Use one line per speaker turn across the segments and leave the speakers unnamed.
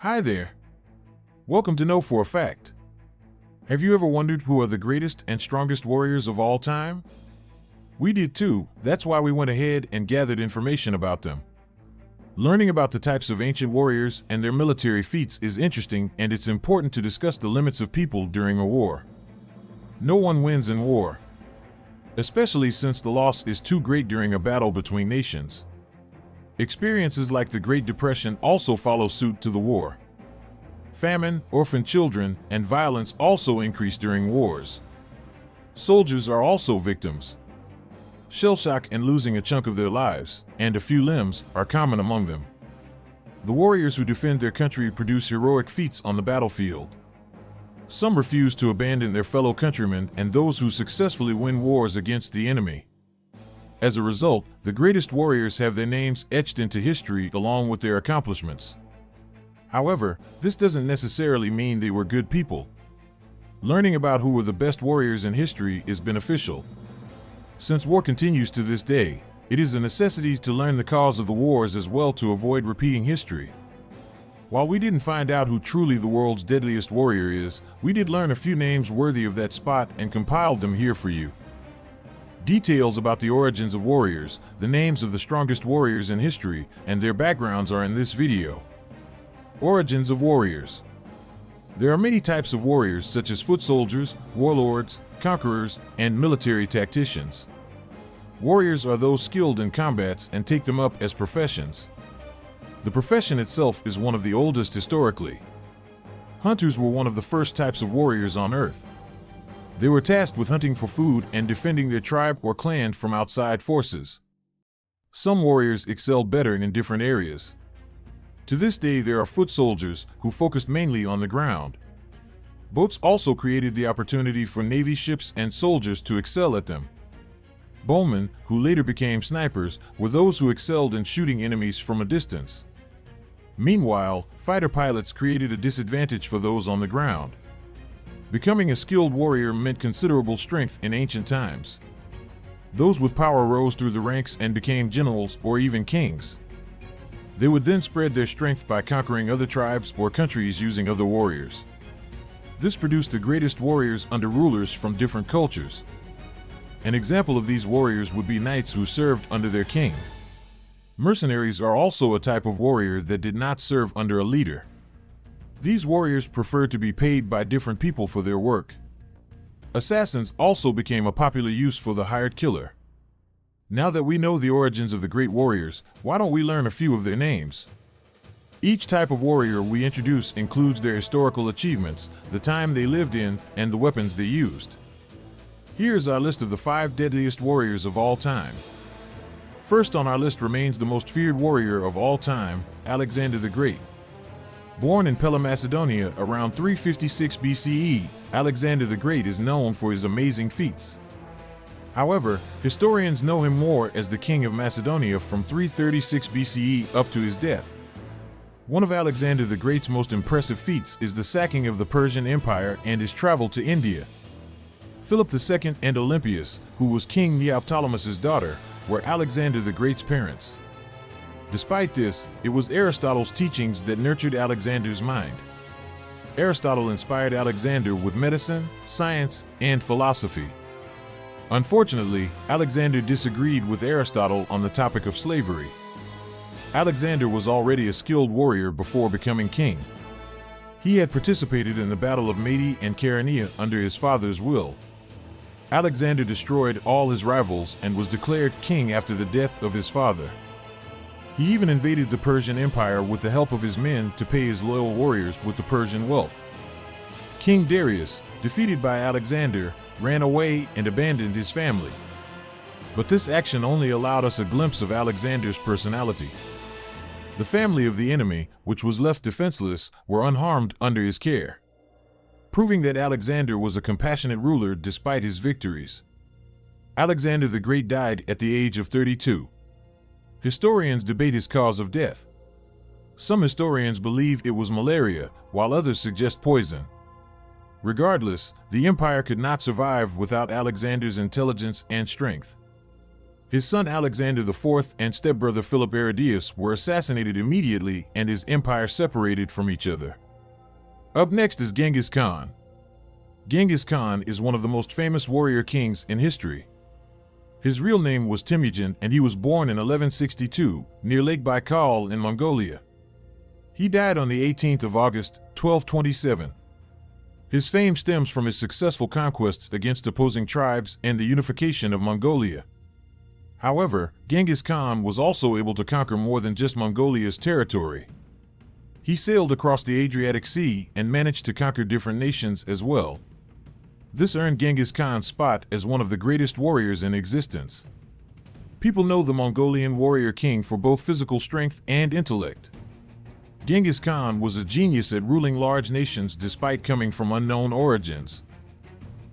Hi there. Welcome to Know for a Fact. Have you ever wondered who are the greatest and strongest warriors of all time? We did too. That's why we went ahead and gathered information about them. Learning about the types of ancient warriors and their military feats is interesting, and it's important to discuss the limits of people during a war. No one wins in war, especially since the loss is too great during a battle between nations. Experiences like the Great Depression also follow suit to the war. Famine, orphaned children, and violence also increase during wars. Soldiers are also victims. Shell shock and losing a chunk of their lives, and a few limbs, are common among them. The warriors who defend their country produce heroic feats on the battlefield. Some refuse to abandon their fellow countrymen and those who successfully win wars against the enemy. As a result, the greatest warriors have their names etched into history along with their accomplishments. However, this doesn't necessarily mean they were good people. Learning about who were the best warriors in history is beneficial. Since war continues to this day, it is a necessity to learn the cause of the wars as well to avoid repeating history. While we didn't find out who truly the world's deadliest warrior is, we did learn a few names worthy of that spot and compiled them here for you. Details about the origins of warriors, the names of the strongest warriors in history, and their backgrounds are in this video. Origins of warriors. There are many types of warriors, such as foot soldiers, warlords, conquerors, and military tacticians. Warriors are those skilled in combats and take them up as professions. The profession itself is one of the oldest historically. Hunters were one of the first types of warriors on Earth. They were tasked with hunting for food and defending their tribe or clan from outside forces. Some warriors excelled better in different areas. To this day, there are foot soldiers who focused mainly on the ground. Boats also created the opportunity for Navy ships and soldiers to excel at them. Bowmen, who later became snipers, were those who excelled in shooting enemies from a distance. Meanwhile, fighter pilots created a disadvantage for those on the ground. Becoming a skilled warrior meant considerable strength in ancient times. Those with power rose through the ranks and became generals or even kings. They would then spread their strength by conquering other tribes or countries using other warriors. This produced the greatest warriors under rulers from different cultures. An example of these warriors would be knights who served under their king. Mercenaries are also a type of warrior that did not serve under a leader. These warriors preferred to be paid by different people for their work. Assassins also became a popular use for the hired killer. Now that we know the origins of the great warriors, why don't we learn a few of their names? Each type of warrior we introduce includes their historical achievements, the time they lived in, and the weapons they used. Here's our list of the 5 deadliest warriors of all time. First on our list remains the most feared warrior of all time, Alexander the Great. Born in Pella, Macedonia around 356 BCE, Alexander the Great is known for his amazing feats. However, historians know him more as the King of Macedonia from 336 BCE up to his death. One of Alexander the Great's most impressive feats is the sacking of the Persian Empire and his travel to India. Philip II and Olympias, who was King Neoptolemus's daughter, were Alexander the Great's parents. Despite this, it was Aristotle's teachings that nurtured Alexander's mind. Aristotle inspired Alexander with medicine, science, and philosophy. Unfortunately, Alexander disagreed with Aristotle on the topic of slavery. Alexander was already a skilled warrior before becoming king. He had participated in the Battle of Mede and Chaeronea under his father's will. Alexander destroyed all his rivals and was declared king after the death of his father. He even invaded the Persian Empire with the help of his men to pay his loyal warriors with the Persian wealth. King Darius, defeated by Alexander, ran away and abandoned his family. But this action only allowed us a glimpse of Alexander's personality. The family of the enemy, which was left defenseless, were unharmed under his care, proving that Alexander was a compassionate ruler despite his victories. Alexander the Great died at the age of 32. Historians debate his cause of death. Some historians believe it was malaria, while others suggest poison. Regardless, the empire could not survive without Alexander's intelligence and strength. His son Alexander IV and stepbrother Philip Aridius were assassinated immediately, and his empire separated from each other. Up next is Genghis Khan. Genghis Khan is one of the most famous warrior kings in history. His real name was Temujin, and he was born in 1162 near Lake Baikal in Mongolia. He died on the 18th of August, 1227. His fame stems from his successful conquests against opposing tribes and the unification of Mongolia. However, Genghis Khan was also able to conquer more than just Mongolia's territory. He sailed across the Adriatic Sea and managed to conquer different nations as well. This earned Genghis Khan's spot as one of the greatest warriors in existence. People know the Mongolian warrior king for both physical strength and intellect. Genghis Khan was a genius at ruling large nations despite coming from unknown origins.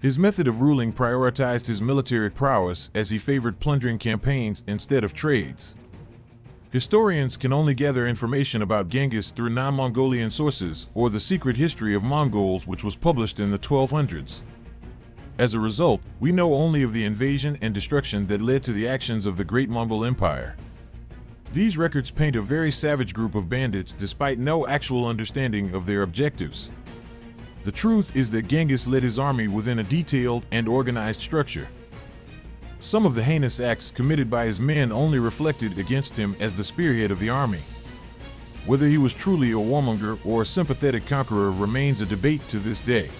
His method of ruling prioritized his military prowess as he favored plundering campaigns instead of trades. Historians can only gather information about Genghis through non-Mongolian sources or the Secret History of Mongols, which was published in the 1200s. As a result, we know only of the invasion and destruction that led to the actions of the Great Mongol Empire. These records paint a very savage group of bandits despite no actual understanding of their objectives. The truth is that Genghis led his army within a detailed and organized structure. Some of the heinous acts committed by his men only reflected against him as the spearhead of the army. Whether he was truly a warmonger or a sympathetic conqueror remains a debate to this day.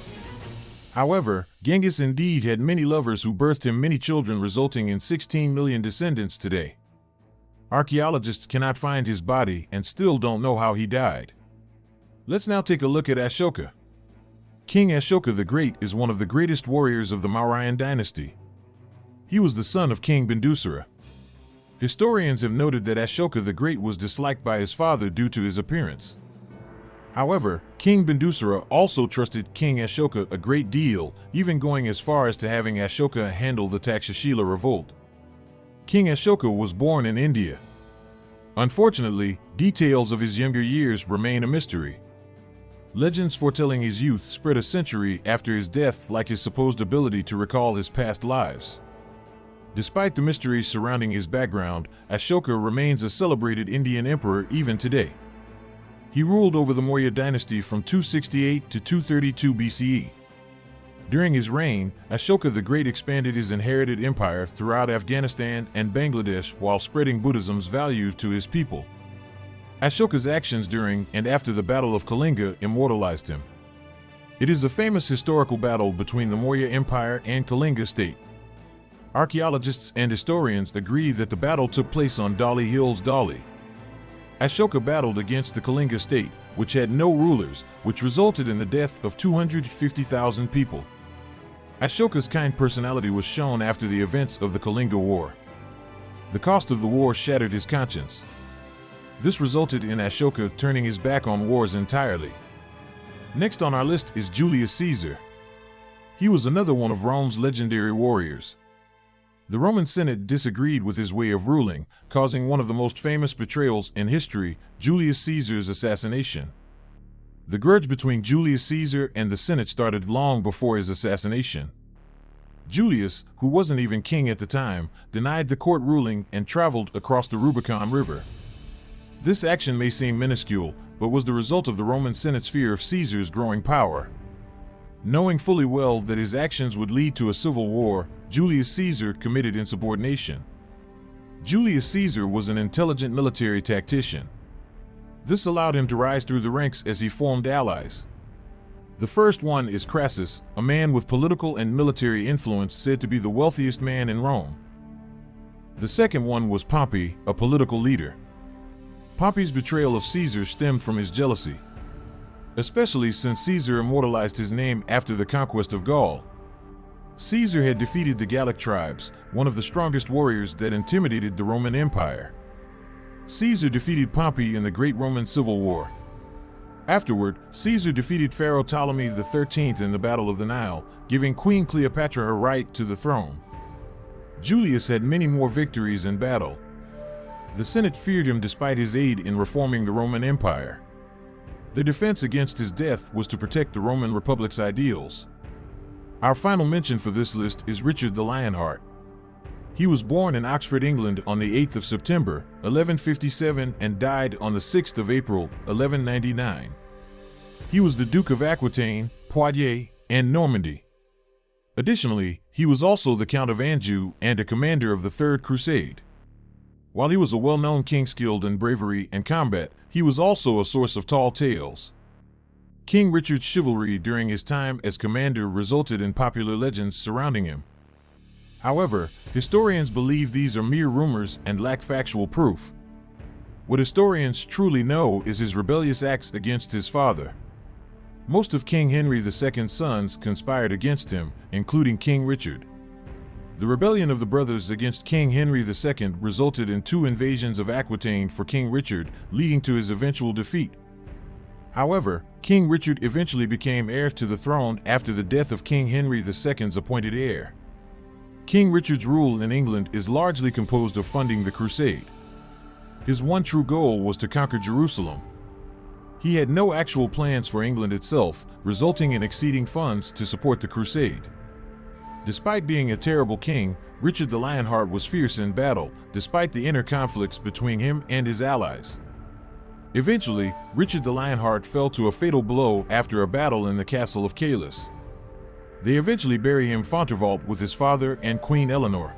However, Genghis indeed had many lovers who birthed him many children, resulting in 16 million descendants today. Archaeologists cannot find his body and still don't know how he died. Let's now take a look at Ashoka. King Ashoka the Great is one of the greatest warriors of the Mauryan dynasty. He was the son of King Bindusara. Historians have noted that Ashoka the Great was disliked by his father due to his appearance. However, King Bindusara also trusted King Ashoka a great deal, even going as far as to having Ashoka handle the Takshashila revolt. King Ashoka was born in India. Unfortunately, details of his younger years remain a mystery. Legends foretelling his youth spread a century after his death, like his supposed ability to recall his past lives. Despite the mysteries surrounding his background, Ashoka remains a celebrated Indian emperor even today. He ruled over the Maurya dynasty from 268 to 232 BCE. During his reign, Ashoka the Great expanded his inherited empire throughout Afghanistan and Bangladesh while spreading Buddhism's value to his people. Ashoka's actions during and after the Battle of Kalinga immortalized him. It is a famous historical battle between the Maurya Empire and Kalinga state. Archaeologists and historians agree that the battle took place on Dali Hills, Dali. Ashoka battled against the Kalinga state, which had no rulers, which resulted in the death of 250,000 people. Ashoka's kind personality was shown after the events of the Kalinga War. The cost of the war shattered his conscience. This resulted in Ashoka turning his back on wars entirely. Next on our list is Julius Caesar. He was another one of Rome's legendary warriors. The Roman Senate disagreed with his way of ruling, causing one of the most famous betrayals in history, Julius Caesar's assassination. The grudge between Julius Caesar and the Senate started long before his assassination. Julius, who wasn't even king at the time, denied the court ruling and traveled across the Rubicon River. This action may seem minuscule, but was the result of the Roman Senate's fear of Caesar's growing power. Knowing fully well that his actions would lead to a civil war, Julius Caesar committed insubordination. Julius Caesar was an intelligent military tactician. This allowed him to rise through the ranks as he formed allies. The first one is Crassus, a man with political and military influence said to be the wealthiest man in Rome. The second one was Pompey, a political leader. Pompey's betrayal of Caesar stemmed from his jealousy, especially since Caesar immortalized his name after the conquest of Gaul. Caesar had defeated the Gallic tribes, one of the strongest warriors that intimidated the Roman Empire. Caesar defeated Pompey in the Great Roman Civil War. Afterward, Caesar defeated Pharaoh Ptolemy XIII in the Battle of the Nile, giving Queen Cleopatra her right to the throne. Julius had many more victories in battle. The Senate feared him despite his aid in reforming the Roman Empire. The defense against his death was to protect the Roman Republic's ideals. Our final mention for this list is Richard the Lionheart. He was born in Oxford, England on the 8th of September, 1157 and died on the 6th of April, 1199. He was the Duke of Aquitaine, Poitiers, and Normandy. Additionally, he was also the Count of Anjou and a commander of the Third Crusade. While he was a well-known king skilled in bravery and combat, he was also a source of tall tales. King Richard's chivalry during his time as commander resulted in popular legends surrounding him. However, historians believe these are mere rumors and lack factual proof. What historians truly know is his rebellious acts against his father. Most of King Henry II's sons conspired against him, including King Richard. The rebellion of the brothers against King Henry II resulted in 2 invasions of Aquitaine for King Richard, leading to his eventual defeat. However, King Richard eventually became heir to the throne after the death of King Henry II's appointed heir. King Richard's rule in England is largely composed of funding the crusade. His one true goal was to conquer Jerusalem. He had no actual plans for England itself, resulting in exceeding funds to support the crusade. Despite being a terrible king, Richard the Lionheart was fierce in battle, despite the inner conflicts between him and his allies. Eventually, Richard the Lionheart fell to a fatal blow after a battle in the castle of Calais. They eventually bury him Fontevraud with his father and Queen Eleanor.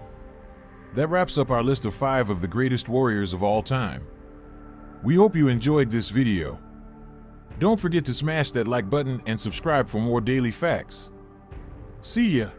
That wraps up our list of 5 of the greatest warriors of all time. We hope you enjoyed this video. Don't forget to smash that like button and subscribe for more daily facts. See ya!